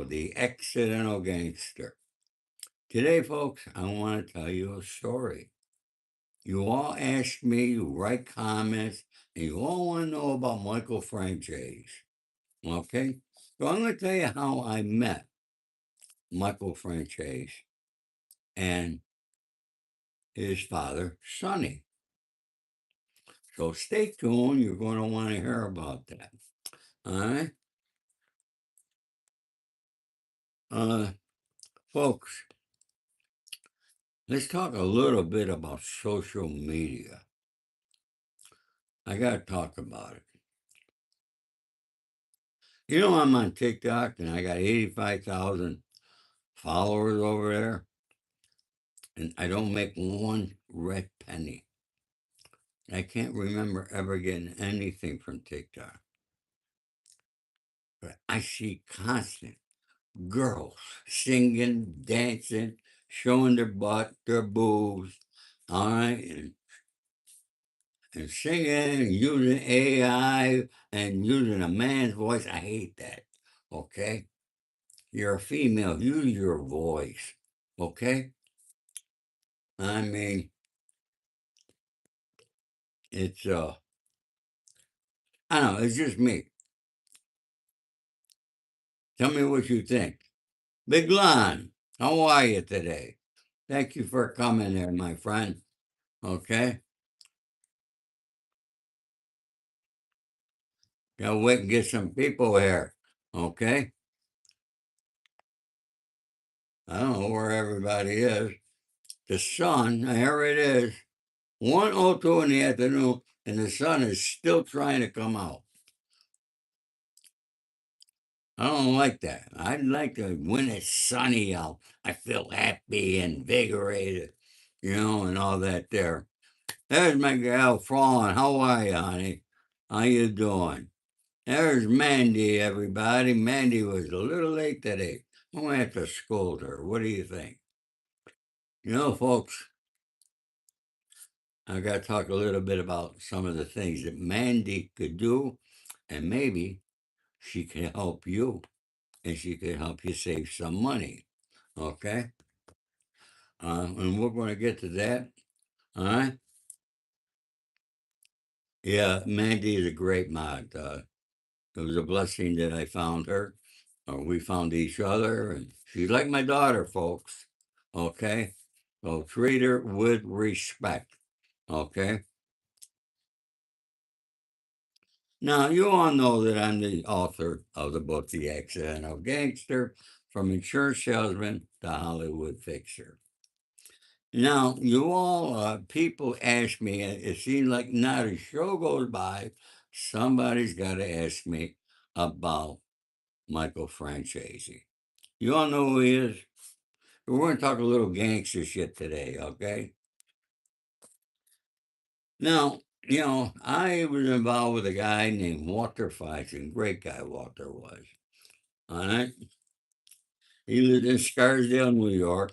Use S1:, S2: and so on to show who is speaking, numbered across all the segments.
S1: Spado, the accidental gangster. Today, folks, I want to tell you a story. You all ask me, you write comments, and you all want to know about Michael Franzese. Okay? So I'm going to tell you how I met Michael Franzese and his father, Sonny. So stay tuned. You're going to want to hear about that. All right? Uh, Folks, let's talk a little bit about social media. I got to talk about it. You know, I'm on TikTok and I got 85,000 followers over there, and I don't make one red penny. I can't remember ever getting anything from TikTok. But I see constant girls singing, dancing, showing their butt, their boobs, all right, and singing and using AI and using a man's voice. I hate that. Okay? You're a female, use your voice. Okay? I mean, it's I don't know, it's just me. Tell me what you think. Big Lon, how are you today? Thank you for coming there, my friend. Okay? Gotta wait and get some people here. Okay? I don't know where everybody is. The sun, here it is. 1:02 in the afternoon, and the sun is still trying to come out. I don't like that. I like to when it's sunny out. I feel happy, invigorated, and all that there. There's my gal Fawn. How are you, honey? How you doing? There's Mandy, everybody. Mandy was a little late today. I'm gonna have to scold her. What do you think? Folks, I got to talk a little bit about some of the things that Mandy could do, and maybe she can help you, and she can help you save some money. Okay? And we're going to get to that. All right? Yeah, Mandy is a great mod. It was a blessing that I found her, or we found each other, and she's like my daughter, folks. Okay? So treat her with respect. Okay? Now, you all know that I'm the author of the book, The Accidental Gangster, From Insurance Salesman to Hollywood Fixer. Now, you all, people ask me, it seems like not a show goes by, somebody's got to ask me about Michael Franzese. You all know who he is? We're going to talk a little gangster shit today, okay? Now, I was involved with a guy named Walter Fison. Great guy, Walter was. All right? He lived in Scarsdale, New York,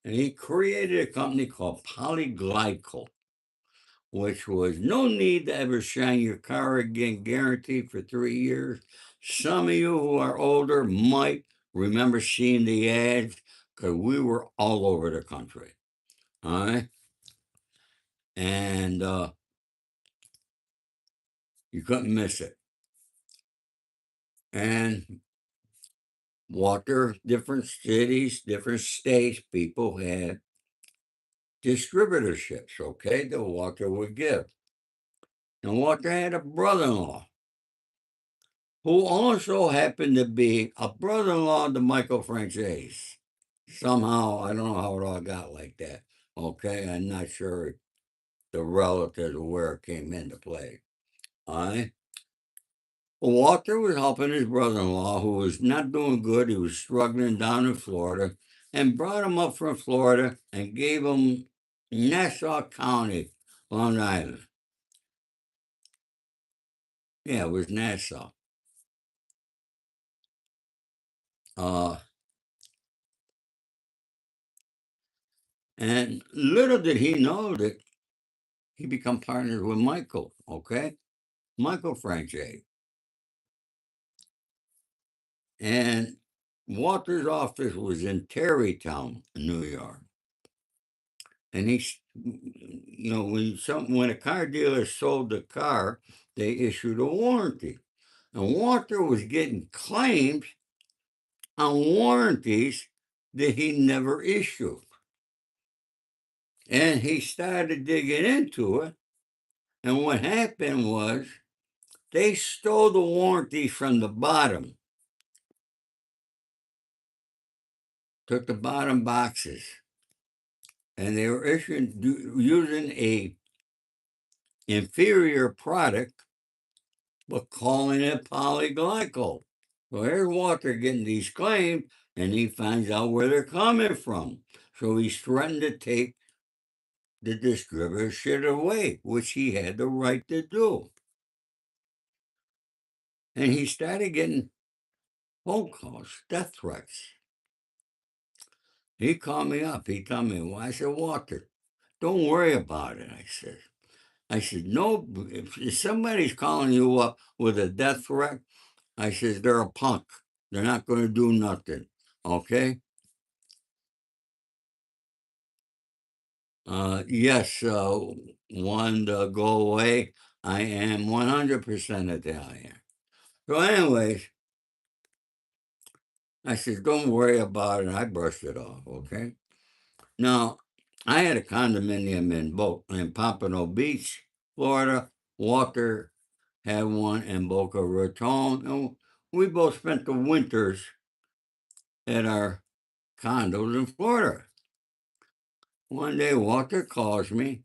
S1: and he created a company called Polyglycol, which was no need to ever shine your car again, guaranteed for 3 years. Some of you who are older might remember seeing the ads because we were all over the country. All right. And you couldn't miss it. And Walker, different cities, different states, people had distributorships, okay, that Walker would give. And Walker had a brother in law who also happened to be a brother in law to Michael Franzese. Somehow, I don't know how it all got like that. Okay, I'm not sure the relatives or where it came into play. All right. Walter was helping his brother in law, who was not doing good. He was struggling down in Florida, and brought him up from Florida and gave him Nassau County, Long Island. Yeah, it was Nassau. Uh, and little did he know that he become partners with Michael, okay? Michael Franzese. And Walter's office was in Tarrytown, New York. And when a car dealer sold the car, they issued a warranty. And Walter was getting claims on warranties that he never issued. And he started digging into it. And what happened was they stole the warranties from the bottom, took the bottom boxes, and they were using a inferior product, but calling it polyglycol. So here's Walter getting these claims, and he finds out where they're coming from. So he's threatened to take the distributor shit away, which he had the right to do. And he started getting phone calls, death threats. He called me up. He told me, well, I said, Walter, don't worry about it. I said, no, if somebody's calling you up with a death threat, I says, they're a punk. They're not going to do nothing. Okay? Yes, one to go away. I am 100% Italian. So, anyways, I said, don't worry about it. I brushed it off, okay? Now, I had a condominium in Pompano Beach, Florida. Walter had one in Boca Raton. And we both spent the winters at our condos in Florida. One day, Walter calls me,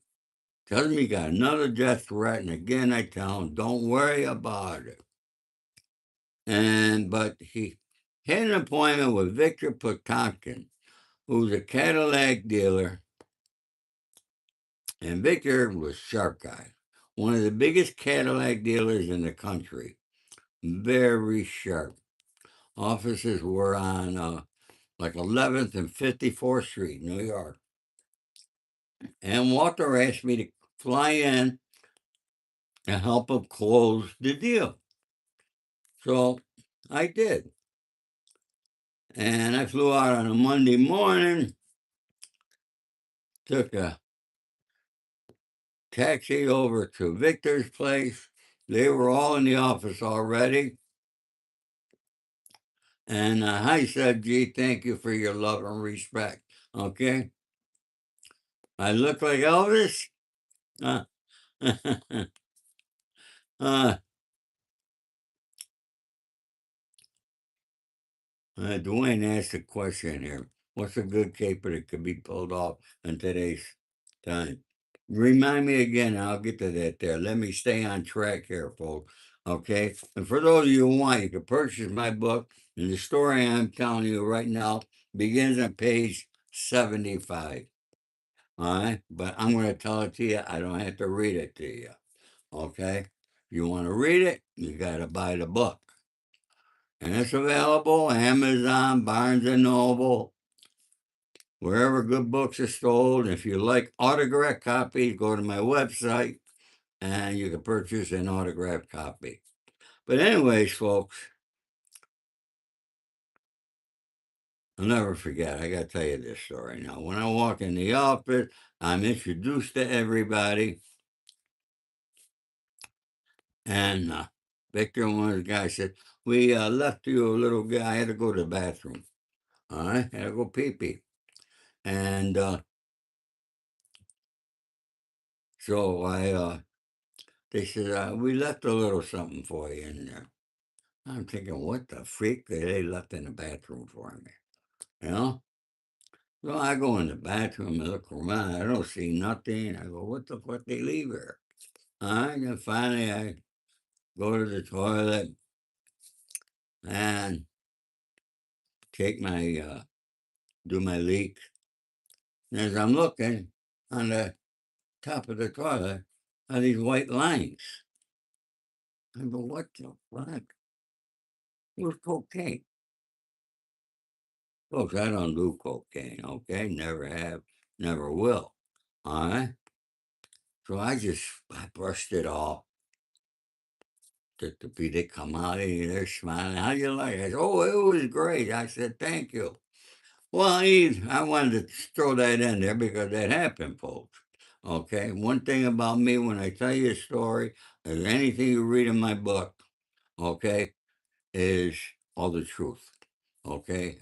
S1: tells me he got another death threat, and again, I tell him, don't worry about it. But he had an appointment with Victor Potankin, who's a Cadillac dealer, and Victor was a sharp guy, one of the biggest Cadillac dealers in the country, very sharp. Offices were on like 11th and 54th Street, New York. And Walter asked me to fly in and help him close the deal. So I did. And I flew out on a Monday morning, took a taxi over to Victor's place. They were all in the office already. And I said, gee, thank you for your love and respect. Okay. I look like Elvis. Uh, uh, Dwayne asked a question here. What's a good caper that could be pulled off in today's time? Remind me again, I'll get to that there. Let me stay on track here, folks. Okay? And for those of you who want, you can purchase my book. And the story I'm telling you right now begins on page 75. All right? But I'm going to tell it to you. I don't have to read it to you. Okay? If you want to read it, you got to buy the book. And it's available Amazon, Barnes and Noble, wherever good books are sold. If you like autographed copies, go to my website and you can purchase an autographed copy. But anyways, folks, I'll never forget. I got to tell you this story now. When I walk in the office, I'm introduced to everybody. And Victor, one of the guys, said, we left you a little guy. I had to go to the bathroom. All right? I had to go pee-pee. And so they said, we left a little something for you in there. I'm thinking, what the freak they left in the bathroom for me? You know? So I go in the bathroom and look around. I don't see nothing. I go, what the fuck they leave here? All right. And finally, I go to the toilet and take do my leak. And as I'm looking on the top of the toilet are these white lines. I go, what the fuck? It was cocaine. Folks, I don't do cocaine, okay? Never have, never will. All right? So I brushed it off, they come out and they're smiling. How you like it? I said, oh, it was great. I said, thank you. Well, Eve, I wanted to throw that in there because that happened, folks. Okay. One thing about me, when I tell you a story, or anything you read in my book, okay, is all the truth. Okay.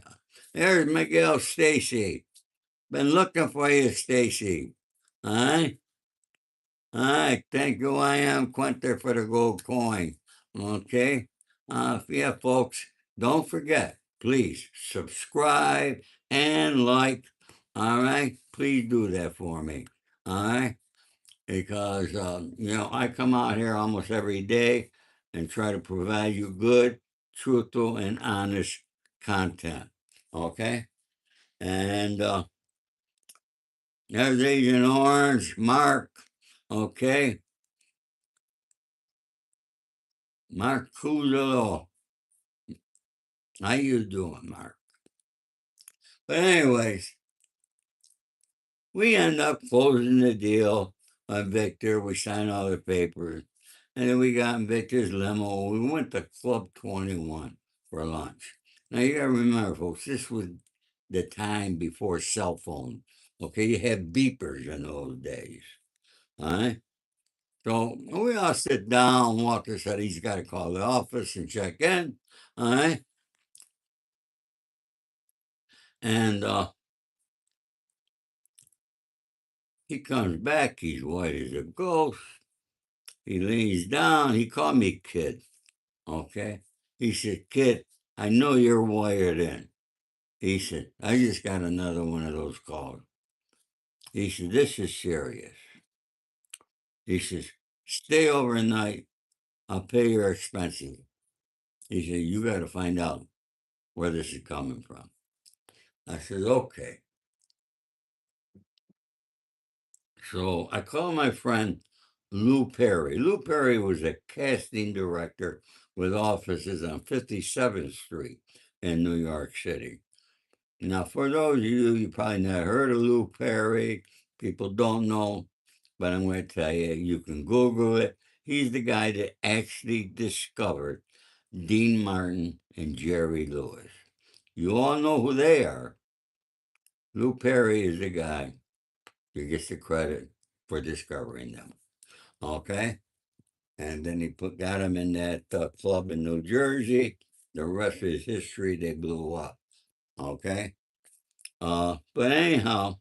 S1: There's Miguel Stacy. Been looking for you, Stacy. All right. All right. Thank you. I am Quinter for the gold coin. Okay. Yeah, folks, don't forget, please subscribe and like. All right. Please do that for me. All right. Because, I come out here almost every day and try to provide you good, truthful, and honest content. Okay. And there's Agent Orange, Mark. Okay. Mark Kuzalo. How you doing, Mark? But anyways, we end up closing the deal on Victor. We signed all the papers. And then we got in Victor's limo. We went to Club 21 for lunch. Now you gotta remember, folks, this was the time before cell phone. Okay, you had beepers in those days. All right. So we all sit down. Walker said he's got to call the office and check in. All right. And he comes back. He's white as a ghost. He leans down. He called me kid. Okay. He said, kid, I know you're wired in. He said, I just got another one of those calls. He said, this is serious. He says, stay overnight. I'll pay your expenses. He said, you got to find out where this is coming from. I said, okay. So I called my friend Lou Perry. Lou Perry was a casting director with offices on 57th Street in New York City. Now, for those of you, you probably never heard of Lou Perry. People don't know, but I'm going to tell you, you can Google it. He's the guy that actually discovered Dean Martin and Jerry Lewis. You all know who they are. Lou Perry is the guy that gets the credit for discovering them. Okay? And then he got him in that club in New Jersey. The rest is history. They blew up. Okay? But anyhow,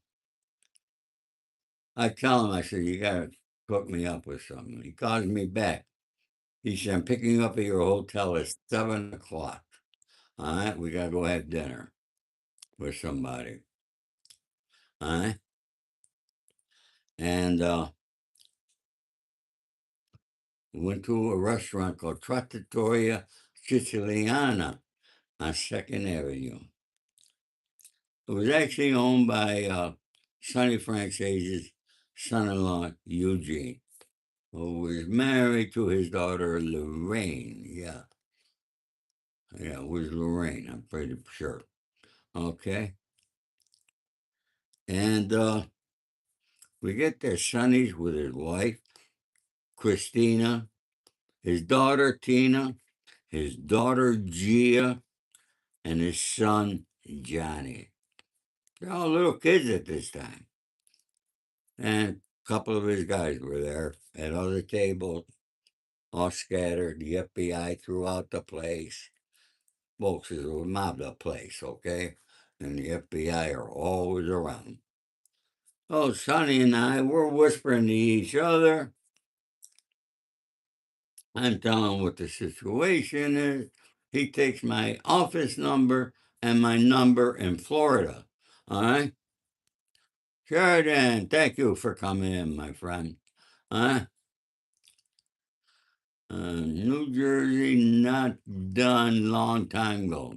S1: I tell him, I said, you got to hook me up with something. He calls me back. He said, I'm picking you up at your hotel at 7 o'clock. All right, we got to go have dinner with somebody. All right. And we went to a restaurant called Trattoria Siciliana on 2nd Avenue. It was actually owned by Sonny Franzese's son-in-law, Eugene, who was married to his daughter, Lorraine. Yeah. Yeah, it was Lorraine, I'm pretty sure. Okay. And we get there, Sonny's with his wife, Christina, his daughter, Tina, his daughter, Gia, and his son, Johnny. They're all little kids at this time. And a couple of his guys were there at other tables, all scattered, the FBI throughout the place. Folks, it was mobbed up place, okay? And the FBI are always around. Oh, Sonny and I, we're whispering to each other. I'm telling him what the situation is. He takes my office number and my number in Florida. All right? Sheridan, thank you for coming in, my friend. Huh? New Jersey, not done long time ago.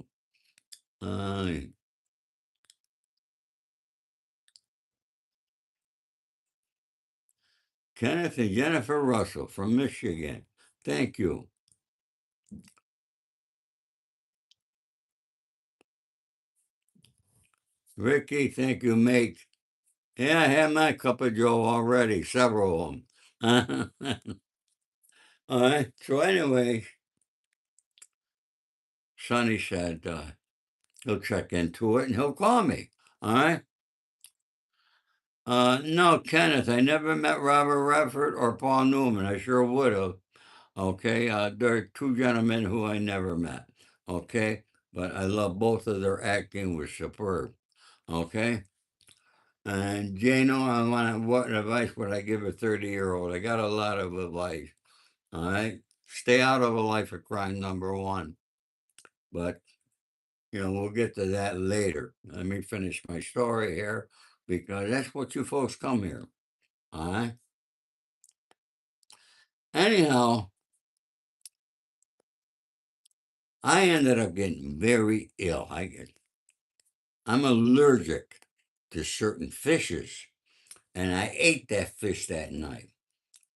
S1: Kenneth and Jennifer Russell from Michigan. Thank you. Ricky, thank you, mate. Yeah, I had my cup of Joe already, several of them. All right. So anyway, Sonny said he'll check into it and he'll call me. All right. No, Kenneth, I never met Robert Redford or Paul Newman. I sure would have. Okay. There are two gentlemen who I never met. Okay. But I love both of their acting was superb. Okay. And Jano, I want to, what advice would I give a 30-year-old? I got a lot of advice. All right. Stay out of a life of crime, number one. But, we'll get to that later. Let me finish my story here because that's what you folks come here. All right. Anyhow, I ended up getting very ill. I'm allergic to certain fishes, and I ate that fish that night.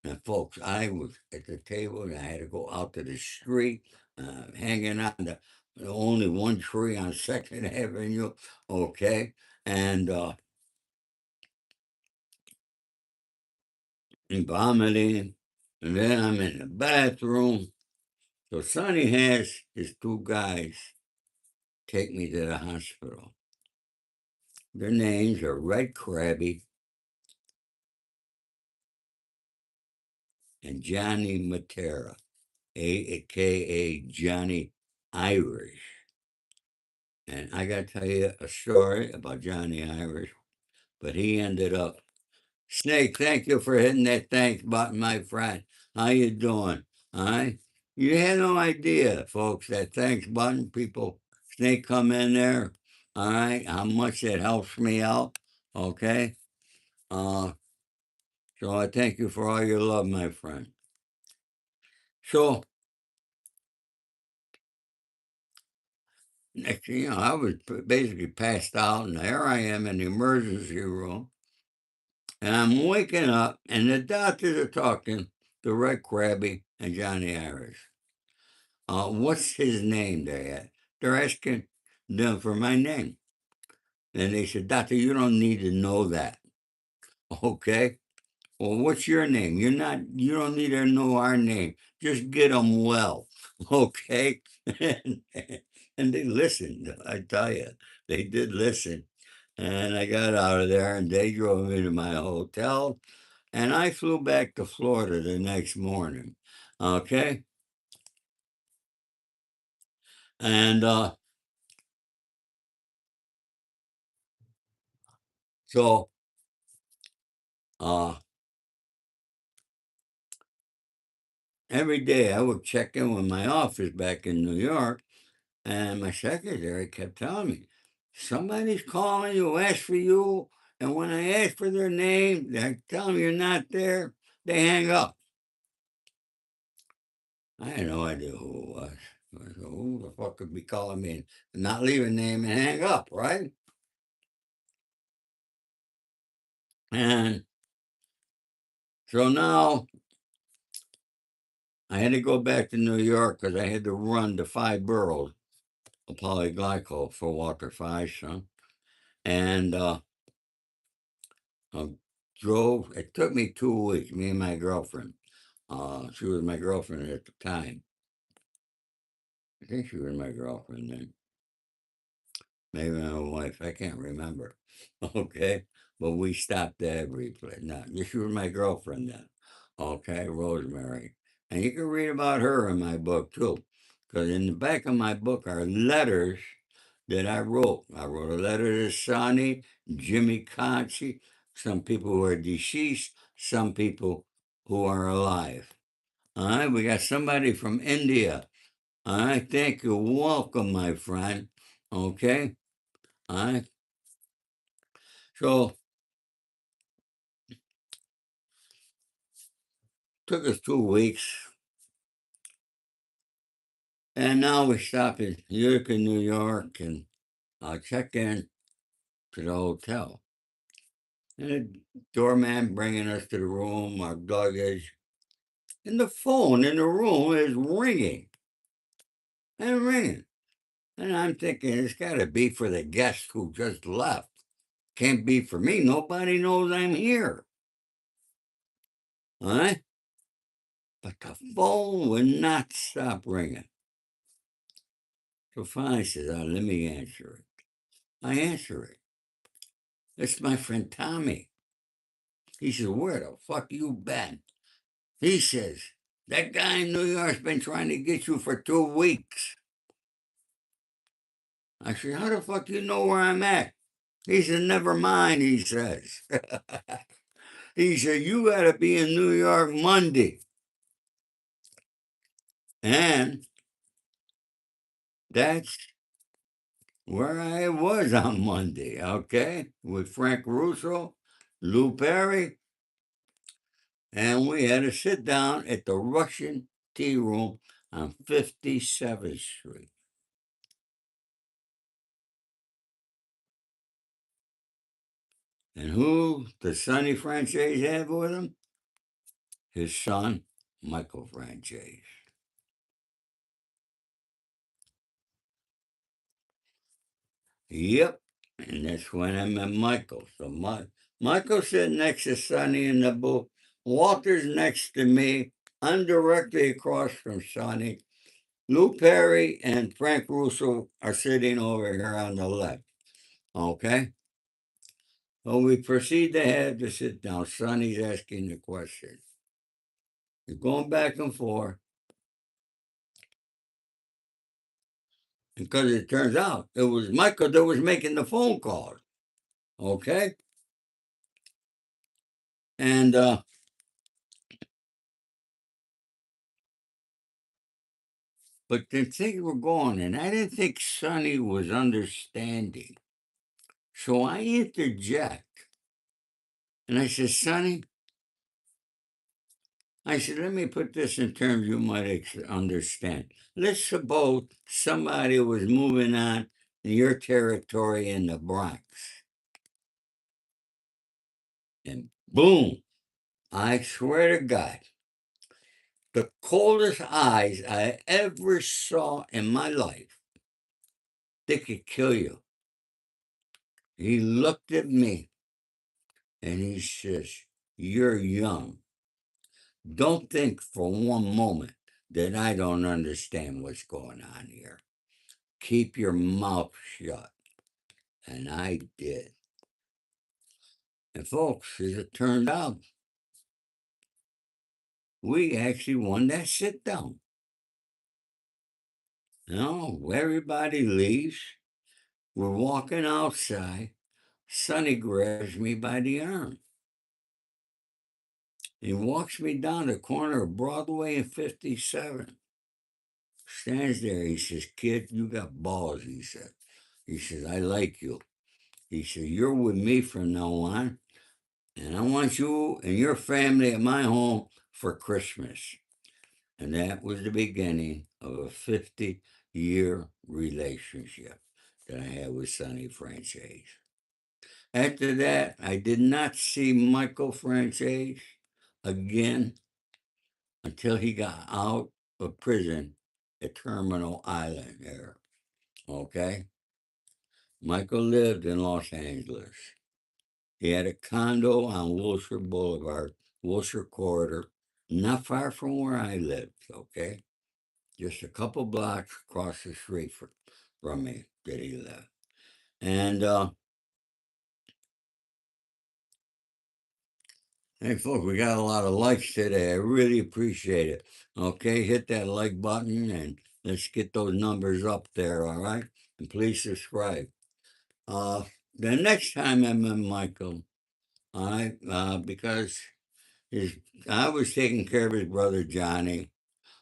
S1: And folks, I was at the table and I had to go out to the street, hanging on the only one tree on Second Avenue, okay, and vomiting, and then I'm in the bathroom. So Sonny has his two guys take me to the hospital. Their names are Red Krabby and Johnny Matera, aka Johnny Irish. And I got to tell you a story about Johnny Irish, but he ended up. Snake, thank you for hitting that thanks button, my friend. How you doing? All right. You had no idea, folks, that thanks button, people, Snake come in there, all right, how much it helps me out, okay? Uh, so I thank you for all your love, my friend. So, next thing you know, I was basically passed out, and there I am in the emergency room, and I'm waking up, and the doctors are talking to Red Krabby and Johnny Irish. What's his name they're asking them for my name. And they said, Doctor, you don't need to know that. Okay. Well, what's your name? You don't need to know our name. Just get them well. Okay. And they listened. I tell you, they did listen. And I got out of there and they drove me to my hotel. And I flew back to Florida the next morning. Okay. And so uh, every day I would check in with my office back in New York, and my secretary kept telling me, somebody's calling you, ask for you, and when I ask for their name, they tell them you're not there, they hang up. I had no idea who it was. I said, who the fuck could be calling me and not leave a name and hang up, right? And so now I had to go back to New York because I had to run the 5 boroughs of polyglycol for Walter Fison. And I drove. It took me 2 weeks. Me and my girlfriend. She was my girlfriend at the time. I think she was my girlfriend then. Maybe my wife. I can't remember. Okay, but we stopped at every place. No, she was my girlfriend then. Okay, Rosemary, and you can read about her in my book too, because in the back of my book are letters that I wrote. I wrote a letter to Sonny, Jimmy Conchi, some people who are deceased, some people who are alive. All right, we got somebody from India. All right, thank you. Welcome, my friend. Okay, all right. So took us 2 weeks, and now we stop in Utica, New York, and check in to the hotel. And the doorman bringing us to the room, our luggage, and the phone in the room is ringing and ringing. And I'm thinking it's got to be for the guest who just left. Can't be for me. Nobody knows I'm here. All right? But the phone would not stop ringing. So finally I said, oh, let me answer it. I answer it. It's my friend Tommy. He says, where the fuck you been? He says, that guy in New York's been trying to get you for 2 weeks. I said, how the fuck you know where I'm at? He said, never mind, he says. He said, you got to be in New York Monday. And that's where I was on Monday, okay, with Frank Russo, Lou Perry, and we had to sit down at the Russian Tea Room on 57th Street. And who does Sonny Franzese have with him? His son, Michael Franzese. Yep. And that's when I met Michael. So Michael sitting next to Sonny in the booth. Walter's next to me. I'm directly across from Sonny. Lou Perry and Frank Russo are sitting over here on the left. Okay? So we proceed to have to sit down. Sonny's asking the question. We're going back and forth. Because it turns out it was Michael that was making the phone calls. Okay? And but the things were going, and I didn't think Sonny was understanding. So I interject. And I said, Sonny, I said, let me put this in terms you might understand. Let's suppose somebody was moving on your territory in the Bronx. And boom, I swear to God, the coldest eyes I ever saw in my life, they could kill you. He looked at me and he says, you're young. Don't think for one moment that I don't understand what's going on here. Keep your mouth shut. And I did. And folks, as it turned out, we actually won that sit down. Everybody leaves. We're walking outside. Sonny grabs me by the arm. He walks me down the corner of Broadway and 57. Stands there. He says, kid, you got balls, he said. He says, I like you. He said, you're with me from now on. And I want you and your family at my home for Christmas. And that was the beginning of a 50-year relationship that I had with Sonny Franzese. After that, I did not see Michael Franzese again until he got out of prison at Terminal Island there. Okay? Michael lived in Los Angeles. He had a condo on Wilshire Boulevard, Wilshire Corridor, not far from where I lived, okay? Just a couple blocks across the street from me that he lived. And hey, folks, we got a lot of likes today. I really appreciate it. Okay, hit that like button and let's get those numbers up there, all right? And please subscribe. The next time I met Michael, because his, I was taking care of his brother Johnny,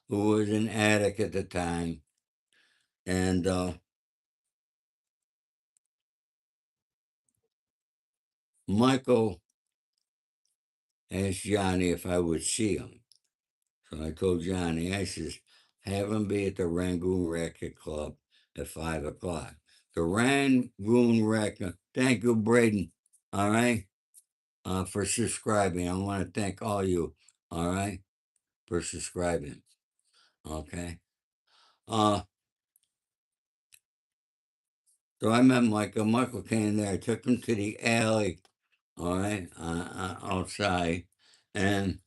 S1: who was an addict at the time, and Michael asked Johnny if I would see him. So I told Johnny, I says, have him be at the Rangoon Racket Club at 5 o'clock. The Rangoon Racket, thank you, Braden, all right, for subscribing. I want to thank all you, all right, for subscribing, okay? Uh, so I met Michael. Michael came there. I took him to the alley, all right, outside. And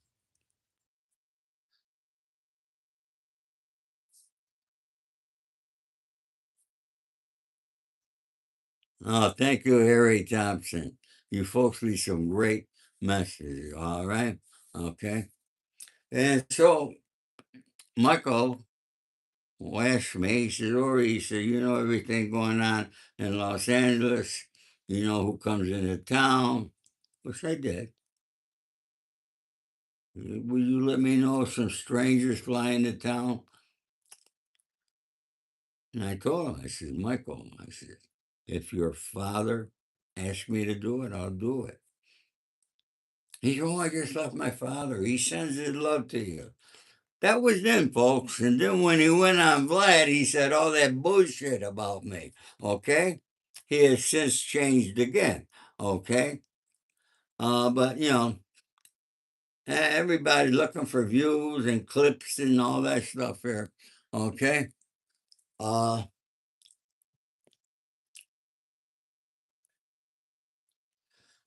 S1: Oh, thank you, Harry Thompson. You folks leave some great messages. All right. Okay. And so Michael asked me, he said, Ori, he said, you know everything going on in Los Angeles. You know who comes into town, which I did. Will you let me know if some strangers fly into town? And I told him, I said, Michael, I said, if your father asks me to do it, I'll do it. He said, oh, I just left my father. He sends his love to you. That was then, folks. And then when he went on Vlad, he said all that bullshit about me. Okay? He has since changed again. Okay? But, you know, everybody looking for views and clips and all that stuff here. Okay? Uh,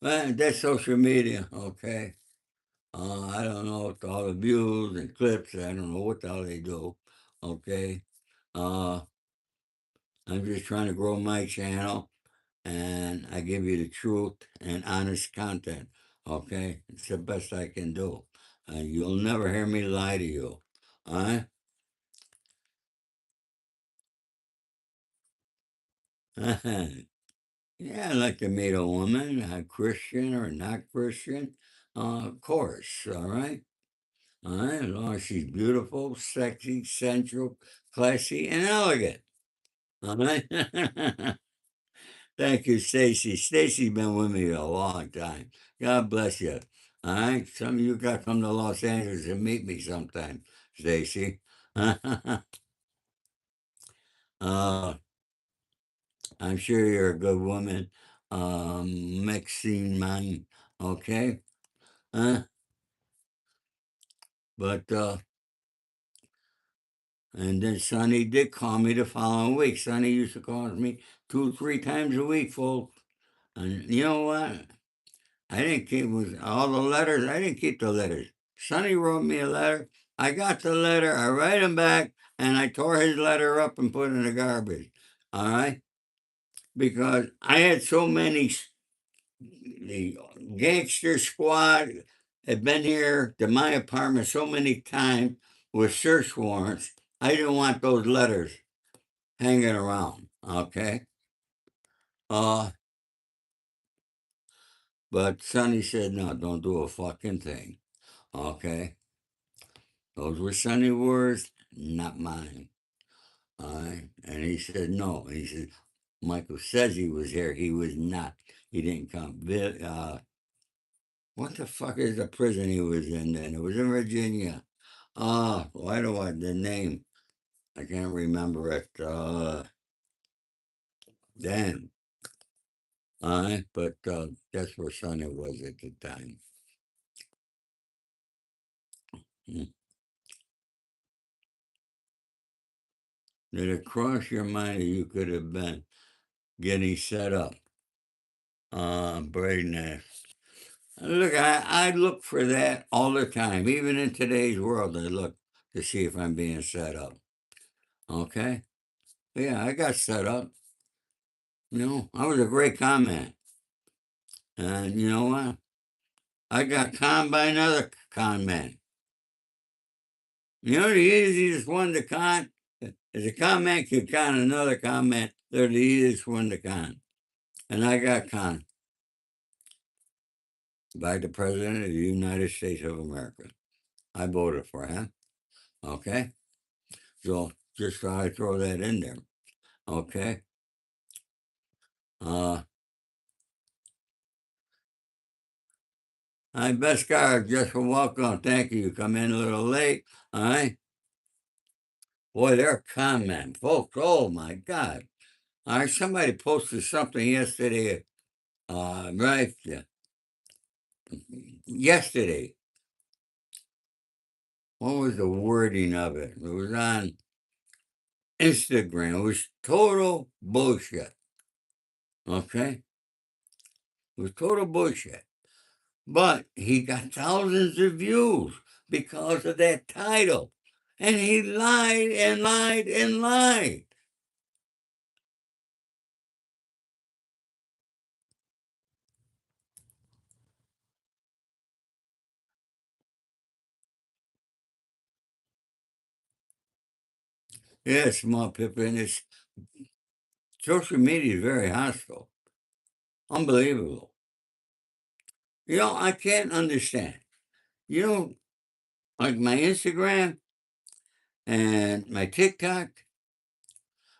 S1: that's social media. Okay? I don't know what all the views and clips, I don't know what the hell they do. Okay? Uh, I'm just trying to grow my channel and I give you the truth and honest content. Okay? It's the best I can do. You'll never hear me lie to you. All right? Yeah, I like to meet a woman, Christian or not Christian. Of course, all right? All right, as long as she's beautiful, sexy, sensual, classy, and elegant. All right? Thank you, Stacy. Stacy's been with me a long time. God bless you. All right? Some of you got to come to Los Angeles and meet me sometime, Stacy. uh, I'm sure you're a good woman. Mixing mine, okay? Uh, but and then Sonny did call me the following week. Sonny used to call me 2, 3 times a week, folks. And you know what? I didn't keep with all the letters. I didn't keep the letters. Sonny wrote me a letter. I got the letter. I write him back, and I tore his letter up and put it in the garbage. All right, because I had so many. The gangster squad had been here to my apartment so many times with search warrants. I didn't want those letters hanging around. Okay. Uh, but Sonny said, no, don't do a fucking thing. Okay. Those were Sonny words, not mine. All right. And he said, no. He said, Michael says he was here. He was not. He didn't come. What the fuck is the prison he was in then? It was in Virginia. Why do I, the name? I can't remember it. Damn. But that's where Sonny was at the time. Hmm. Did it cross your mind that you could have been getting set up? Braden. Look, I look for that all the time. Even in today's world, I look to see if I'm being set up. Okay? Yeah, I got set up. You know, I was a great comment. And you know what? I got conned by another con man. You know, the easiest one to con is a con man can con another con man. They're the easiest one to con. And I got conned by the President of the United States of America. I voted for him. Okay? So just thought I'd throw that in there. Okay? Uh, I best guard, just for welcome. Thank you. Come in a little late. All right? Boy, they're con men, folks. Oh my God. All right, somebody posted something yesterday. Right. Yesterday. What was the wording of it? It was on Instagram. It was total bullshit. Okay? It was total bullshit. But he got thousands of views because of that title. And he lied and lied and lied. Yeah, small people, and it's social media is very hostile. Unbelievable. I can't understand. You know, like my Instagram and my TikTok,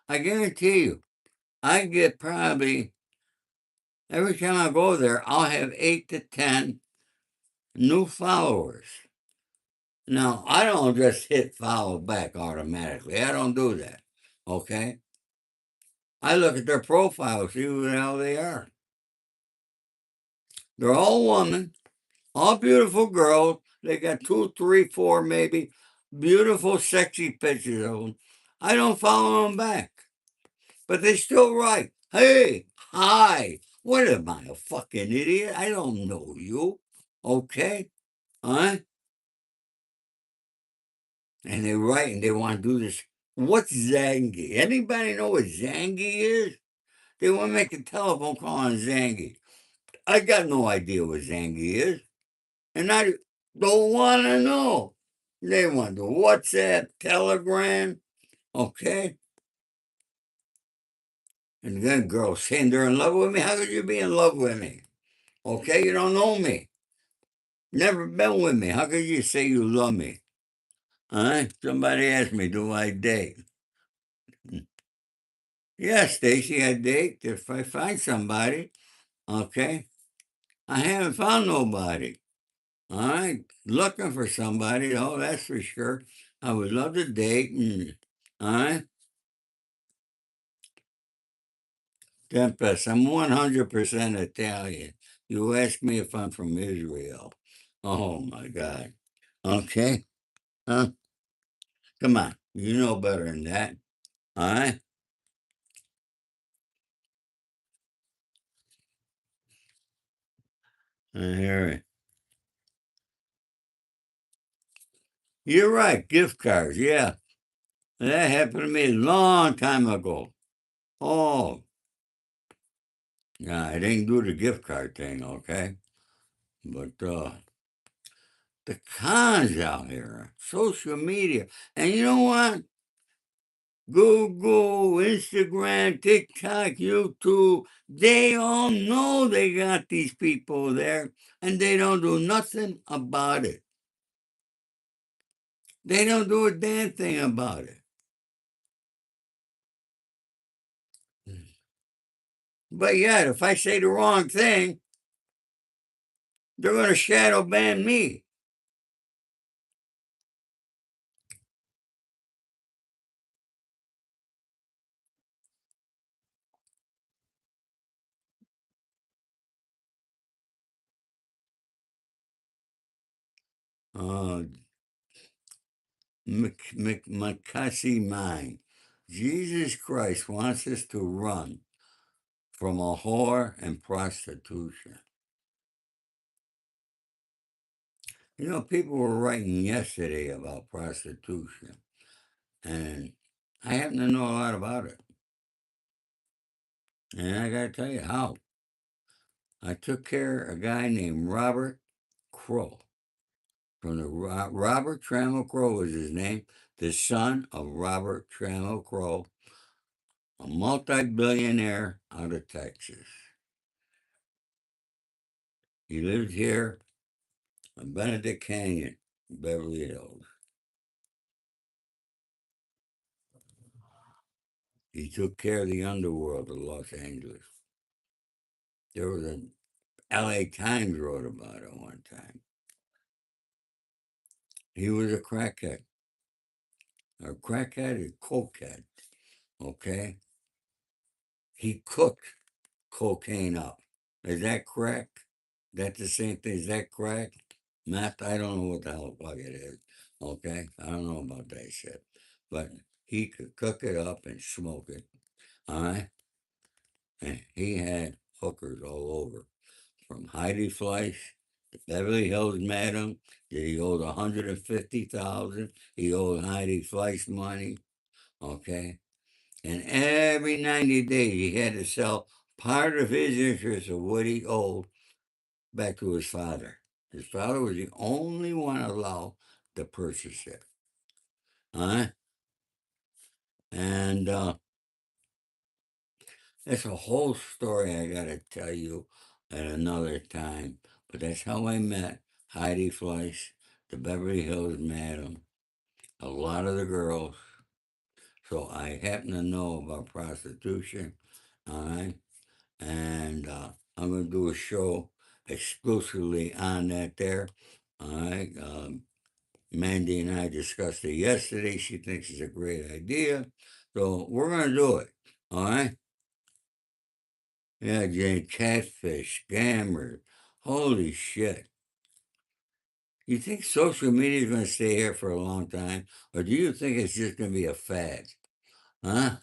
S1: I guarantee you, I get probably every time I go there, I'll have 8 to 10 new followers. Now, I don't just hit follow back automatically. I don't do that. Okay? I look at their profile, see who the hell they are. They're all women, all beautiful girls. They got two, three, four, maybe beautiful, sexy pictures of them. I don't follow them back, but they still write, "Hey, hi." What am I, a fucking idiot? I don't know you. Okay? Huh? And they write and they want to do this. What's Zangy? Anybody know what Zangy is? They want to make a telephone call on Zangy. I got no idea what Zangy is. And I don't want to know. They want the WhatsApp, Telegram, okay? And then girls saying they're in love with me. How could you be in love with me? Okay, you don't know me. Never been with me. How could you say you love me? Somebody asked me, do I date? Yeah, Stacy, I date if I find somebody, okay? I haven't found nobody. All right, looking for somebody. Oh, that's for sure. I would love to date. All right, Tempest. I'm 100% Italian. You ask me if I'm from Israel. Oh my God. Okay. Huh? Come on. You know better than that. All right. I hear it. You're right. Gift cards. Yeah, that happened to me a long time ago. Oh, yeah. I didn't do the gift card thing. Okay, but the cons out here, social media. And you know what? Google, Instagram, TikTok, YouTube, they all know they got these people there and they don't do nothing about it. They don't do a damn thing about it. But yet, if I say the wrong thing, they're going to shadow ban me. Uh, Makasi mine. Jesus Christ wants us to run from a whore and prostitution. People were writing yesterday about prostitution, and I happen to know a lot about it. And I got to tell you how. I took care of a guy named Robert Crow. From the Robert Trammell Crow was his name, the son of Robert Trammell Crow, a multi-billionaire out of Texas. He lived here in Benedict Canyon, Beverly Hills. He took care of the underworld of Los Angeles. There was an LA Times wrote about it one time. He was a crackhead, a cokehead, okay? He cooked cocaine up. Is that crack? That's the same thing. Is that crack? Meth? I don't know what the hell fuck it is, okay? I don't know about that shit. But he could cook it up and smoke it, all right? And he had hookers all over. From Heidi Fleiss, Beverly Hills Madam, that he owed 150,000. He owed Heidi Fleiss money. Okay. And every 90 days he had to sell part of his interest of what he owed back to his father. His father was the only one allowed to purchase it. Huh? And that's a whole story I got to tell you at another time. But that's how I met Heidi Fleiss, the Beverly Hills Madam, a lot of the girls. So I happen to know about prostitution, all right? And I'm going to do a show exclusively on that there, all right? Mandy and I discussed it yesterday. She thinks it's a great idea. So we're going to do it, all right? Yeah, Jane, catfish, scammers. Holy shit. You think social media is going to stay here for a long time? Or do you think it's just going to be a fad? Huh?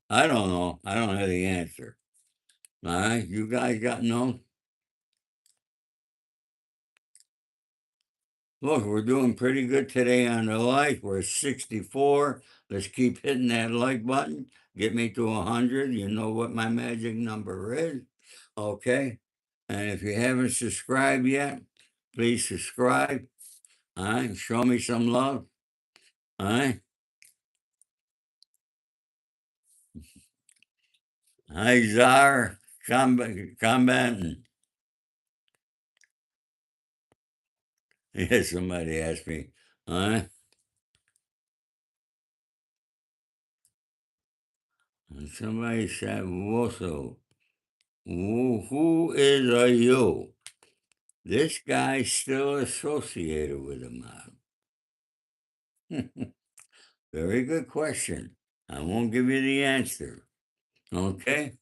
S1: I don't know. I don't have the answer. All right? You guys got no? Look, we're doing pretty good today on the like. We're at 64. Let's keep hitting that like button. Get me to 100. You know what my magic number is. Okay? And if you haven't subscribed yet, please subscribe. All right? Show me some love. All right? Hi, Czar. Combatant. Yeah, somebody asked me. All right? And somebody said, Woso, who is a you? This guy's still associated with the mob. Very good question. I won't give you the answer. Okay?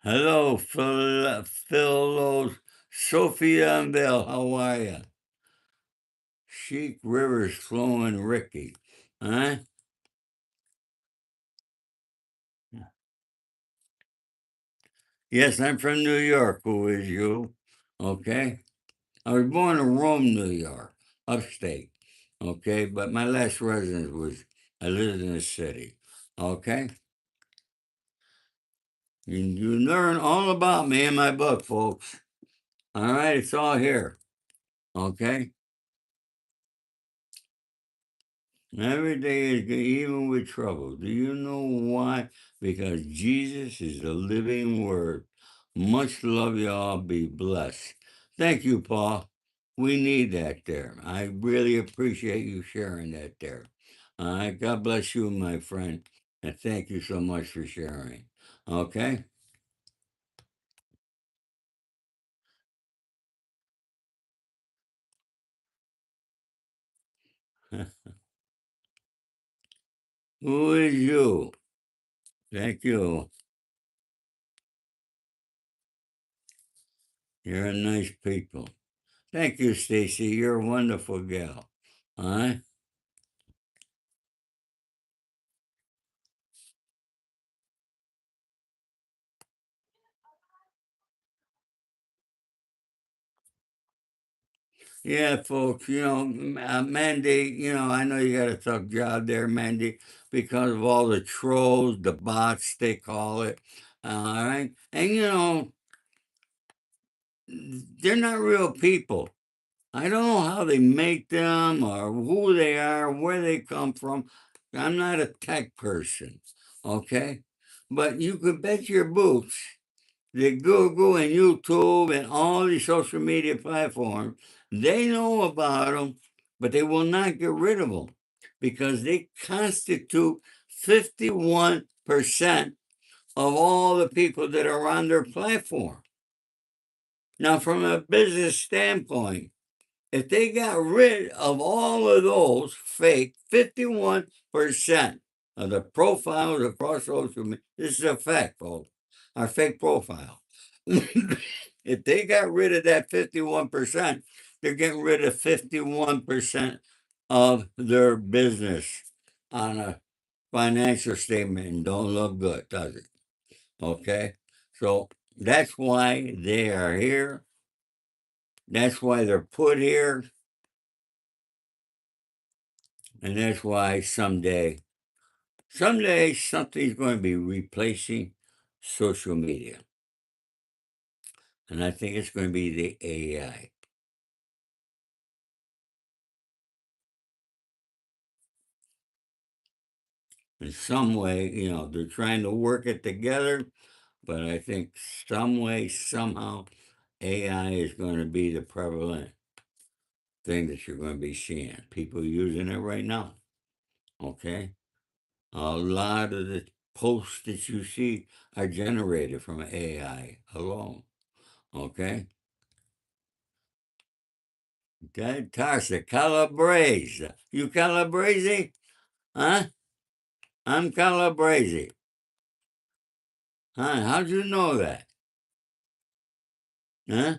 S1: Hello, Phil, Sophia and Bill. How are you? Chic Rivers flowing Ricky. Huh? Yes, I'm from New York. Who is you? Okay? I was born in Rome, New York, upstate. Okay? But my last residence was, I lived in the city. Okay? You learn all about me in my book, folks. All right? It's all here. Okay? Every day is good, even with trouble. Do you know why? Because Jesus is the living word. Much love, y'all. Be blessed. Thank you, Paul. We need that there. I really appreciate you sharing that there. All right. God bless you, my friend. And thank you so much for sharing. Okay? Who is you? Thank you. You're a nice people. Thank you, Stacy. You're a wonderful gal. All right? Yeah, folks, Mandy, I know you got a tough job there, Mandy, because of all the trolls, the bots, they call it. All right. And, they're not real people. I don't know how they make them or who they are, where they come from. I'm not a tech person, okay? But you could bet your boots the Google and YouTube and all these social media platforms, they know about them, but they will not get rid of them because they constitute 51% of all the people that are on their platform. Now, from a business standpoint, if they got rid of all of those fake 51% of the profiles across social media, this is a fact, folks, our fake profile. If they got rid of that 51%, they're getting rid of 51% of their business on a financial statement and don't look good, does it? Okay? So that's why they are here. That's why they're put here. And that's why someday something's going to be replacing social media. And I think it's going to be the AI. In some way, they're trying to work it together, but I think some way, somehow, AI is going to be the prevalent thing that you're going to be seeing. People using it right now. Okay? A lot of the posts that you see are generated from AI alone. Okay? That Tarsa, Calabrese. You Calabrese? Huh? I'm Calabrese. Huh? How'd you know that? Huh?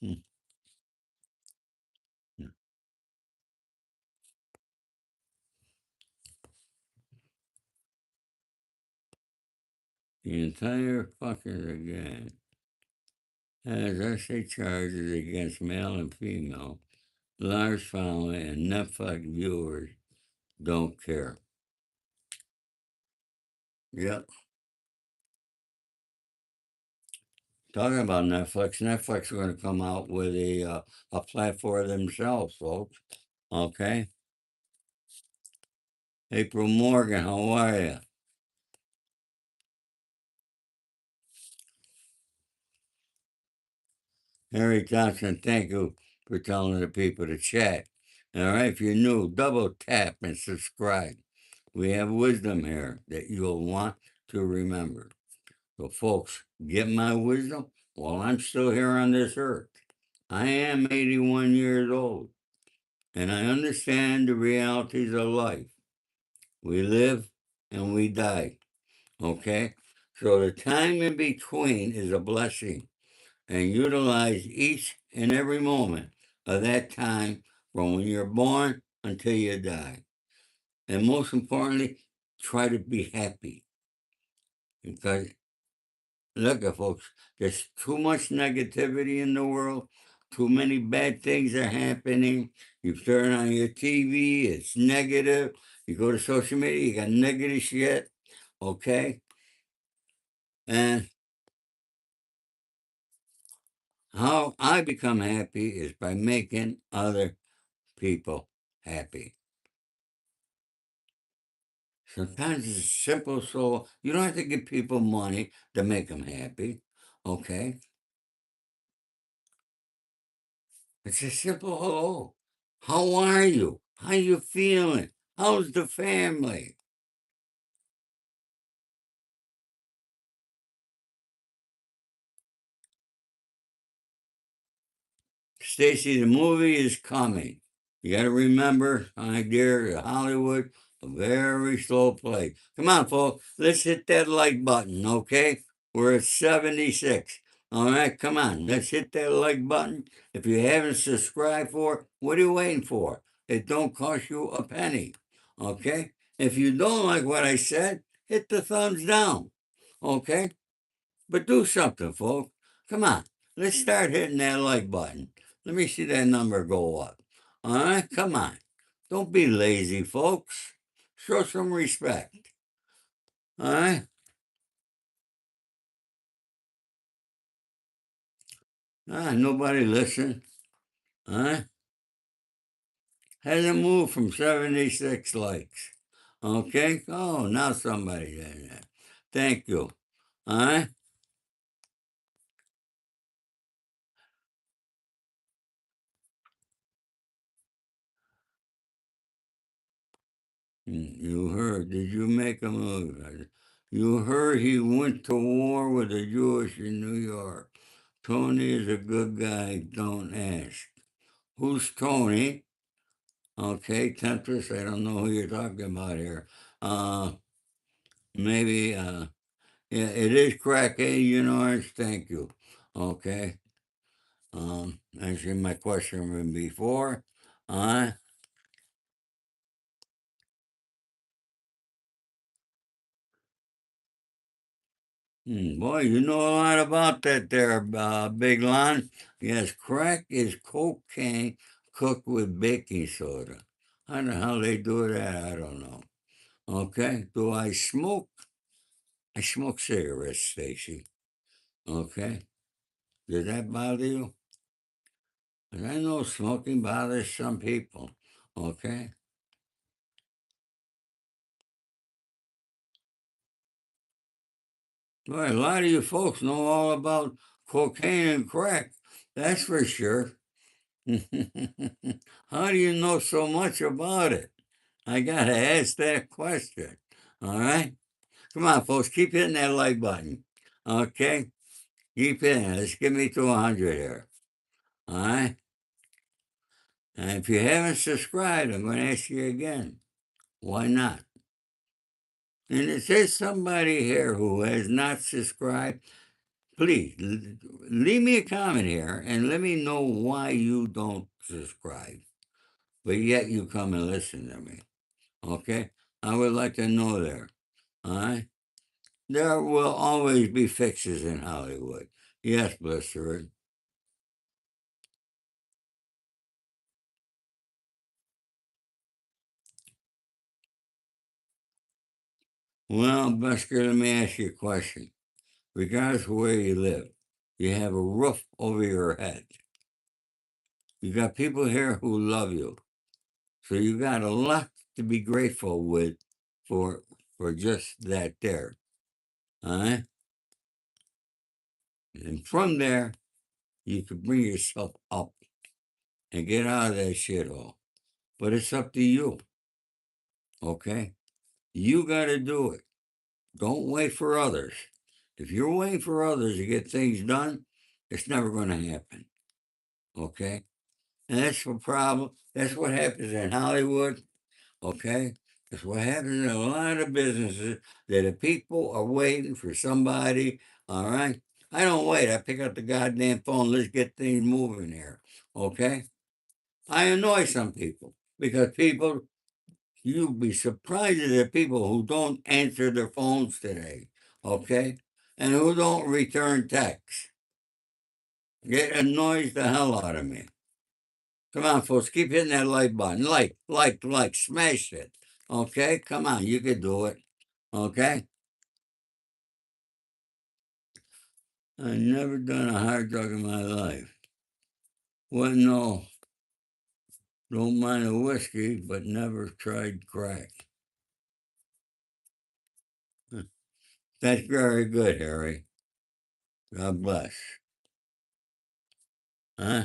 S1: Hmm. The entire fucking gang has essay charges against male and female, large following, and Netflix viewers don't care. Yep. Talking about Netflix, Netflix is going to come out with a platform themselves, folks. Okay. April Morgan, how are you? Harry Johnson, thank you for telling the people to chat. All right, if you're new, double tap and subscribe. We have wisdom here that you'll want to remember. So, folks, get my wisdom while I'm still here on this earth. I am 81 years old, and I understand the realities of life. We live and we die, okay? So, the time in between is a blessing, and utilize each and every moment of that time from when you're born until you die. And most importantly, try to be happy because look at folks, there's too much negativity in the world. Too many bad things are happening. You turn on your TV, it's negative. You go to social media, you got negative shit. Okay? And how I become happy is by making other people happy. Sometimes it's simple, so you don't have to give people money to make them happy. Okay? It's a simple hello. How are you? How you feeling? How's the family? Stacy, the movie is coming. You got to remember, my dear, Hollywood, a very slow play. Come on, folks. Let's hit that like button, okay? We're at 76. All right, come on. Let's hit that like button. If you haven't subscribed for, what are you waiting for? It don't cost you a penny, okay? If you don't like what I said, hit the thumbs down, okay? But do something, folks. Come on. Let's start hitting that like button. Let me see that number go up. All right? Come on. Don't be lazy, folks. Show some respect. All right? Nobody listen. All right? Hasn't moved from 76 likes. Okay? Oh, now somebody did that. Thank you. All right? You heard. Did you make a move? You heard he went to war with the Jewish in New York. Tony is a good guy. Don't ask. Who's Tony? Okay, Temptress. I don't know who you're talking about here. Uh, maybe. Yeah, it is crack, Orange. Thank you. Okay. Answering my question from before. Uh, Boy, you know a lot about that there, Big Lon. Yes, crack is cocaine cook with baking soda. How the hell they do that, I don't know. Okay? Do I smoke? I smoke cigarettes, Stacy. Okay? Does that bother you? 'Cause I know smoking bothers some people. Okay? Well, a lot of you folks know all about cocaine and crack. That's for sure. How do you know so much about it? I gotta ask that question. All right? Come on, folks, keep hitting that like button. Okay? Keep hitting it. Let's get me to 100 here. All right? And if you haven't subscribed, I'm going to ask you again. Why not? And if there's somebody here who has not subscribed, please leave me a comment here and let me know why you don't subscribe, but yet you come and listen to me. Okay? I would like to know there. All right? There will always be fixes in Hollywood. Yes, Blister. Well, Busker, let me ask you a question. Regardless of where you live, you have a roof over your head. You got people here who love you. So you got a lot to be grateful with for for just that there. All right? And from there, you can bring yourself up and get out of that shithole. But it's up to you. Okay? You gotta do it. Don't wait for others. If you're waiting for others to get things done, it's never gonna happen. Okay? And that's the problem. That's what happens in Hollywood. Okay? That's what happens in a lot of businesses that the people are waiting for somebody. All right? I don't wait. I pick up the goddamn phone. Let's get things moving here. Okay? I annoy some people because people, you'd be surprised at the people who don't answer their phones today. Okay? And who don't return texts. It annoys the hell out of me. Come on, folks, keep hitting that like button. Like, smash it. Okay? Come on, you can do it. Okay? I never done a hard drug in my life. Well, no, don't mind a whiskey, but never tried crack. That's very good, Harry. God bless. Huh?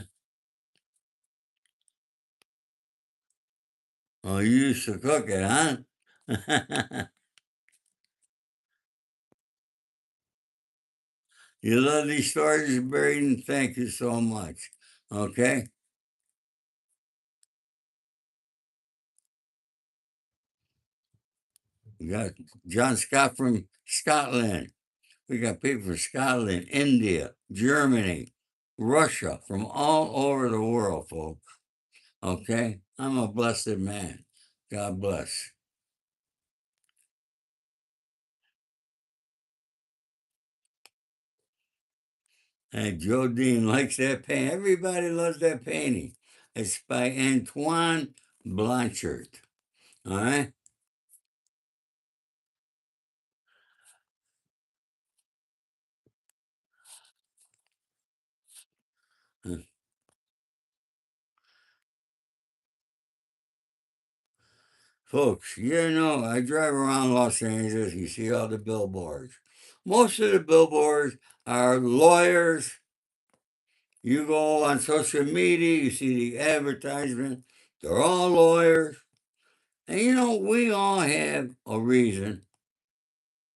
S1: Oh, you used to cook it, huh? You love these stories, Braden. Thank you so much. Okay? We got John Scott from Scotland. We got people from Scotland, India, Germany, Russia, from all over the world, folks. Okay? I'm a blessed man. God bless. And Joe Dean likes that painting. Everybody loves that painting. It's by Antoine Blanchard. All right? Folks, you know, I drive around Los Angeles, you see all the billboards. Most of the billboards are lawyers. You go on social media, you see the advertisement, they're all lawyers. And you know, we all have a reason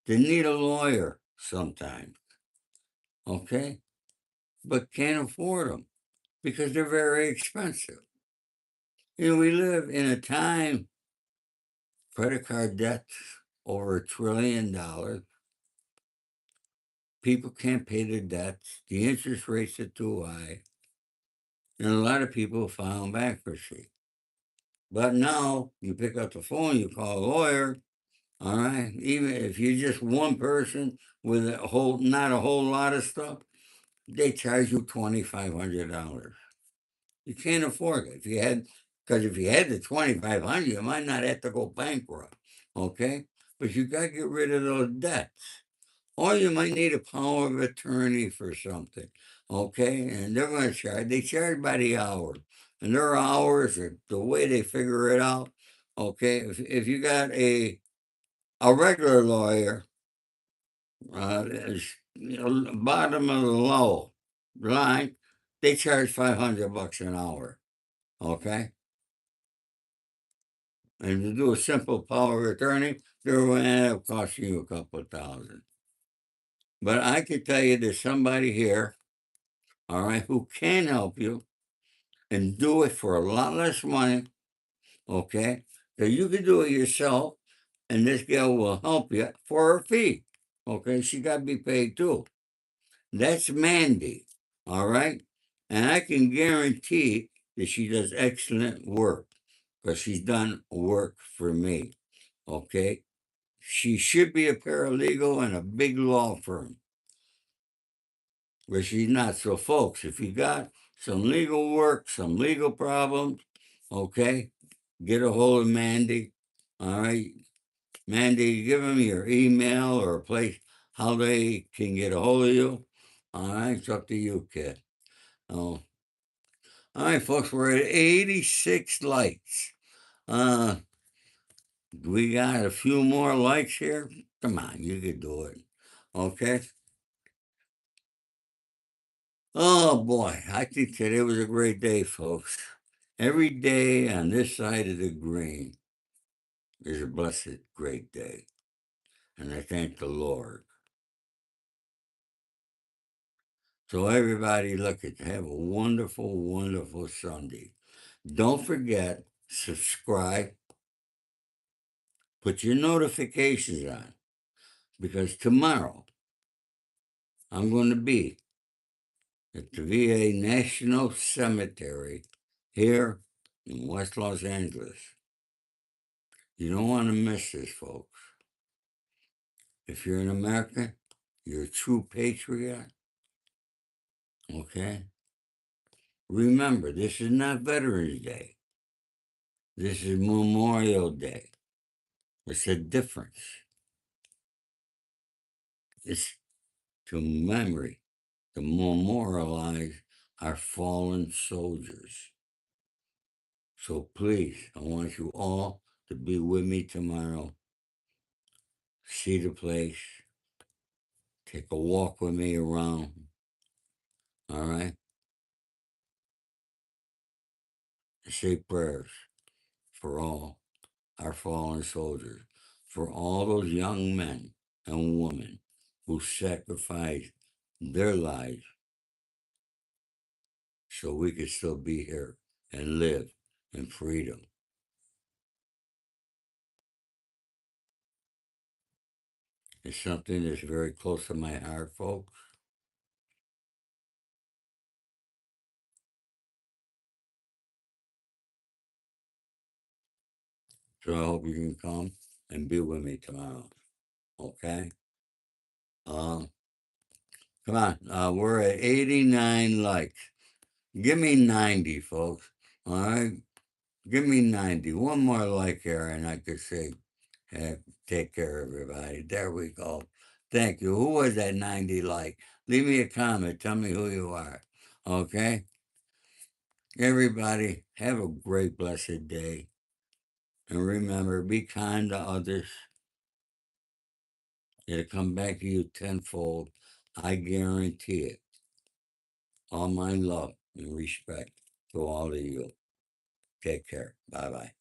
S1: to need a lawyer sometimes, okay? But can't afford them because they're very expensive. You know, we live in a time, credit card debts over $1 trillion. People can't pay their debts. The interest rates are too high. And a lot of people file bankruptcy. But now you pick up the phone, you call a lawyer, all right? Even if you're just one person with not a whole lot of stuff, they charge you $2,500. You can't afford it. Because if you had the 2,500, you might not have to go bankrupt. Okay, but you got to get rid of those debts. Or you might need a power of attorney for something. Okay, and they're going to charge. They charge by the hour, and their hours are the way they figure it out. Okay, if you got a regular lawyer, is, bottom of the low line, they charge $500 an hour. Okay, and to do a simple power of attorney, they're going to end up costing you a couple of thousand. But I could tell you there's somebody here, all right, who can help you and do it for a lot less money. Okay, so you can do it yourself, and this gal will help you for her fee. Okay, she got to be paid too. That's Mandy, all right? And I can guarantee that she does excellent work because she's done work for me, okay? She should be a paralegal in a big law firm, but she's not. So, folks, if you got some legal work, some legal problems, okay, get a hold of Mandy, all right? Mandy, give them your email or a place how they can get a hold of you. All right, it's up to you, kid. Oh, all right, folks, we're at 86 likes. We got a few more likes here. Come on, you can do it. Okay. Oh boy, I think today was a great day, folks. Every day on this side of the green is a blessed, great day. And I thank the Lord. So everybody, look at have a wonderful, wonderful Sunday. Don't forget, subscribe, put your notifications on, because tomorrow I'm going to be at the VA National Cemetery here in West Los Angeles. You don't want to miss this, folks. If you're an American, you're a true patriot, okay? Remember, this is not Veterans Day. This is Memorial Day. It's a difference. It's to memory, to memorialize our fallen soldiers. So please, I want you all to be with me tomorrow. See the place. Take a walk with me around. All right? Say prayers for all our fallen soldiers, for all those young men and women who sacrificed their lives so we could still be here and live in freedom. It's something that's very close to my heart, folks. So I hope you can come and be with me tomorrow. Okay? Um, Come on. We're at 89 likes. Give me 90, folks. All right? Give me 90. One more like here, and I could say, take care, everybody. There we go. Thank you. Who was that 90 like? Leave me a comment. Tell me who you are. Okay? Everybody, have a great, blessed day. And remember, be kind to others. It'll come back to you tenfold. I guarantee it. All my love and respect to all of you. Take care. Bye bye.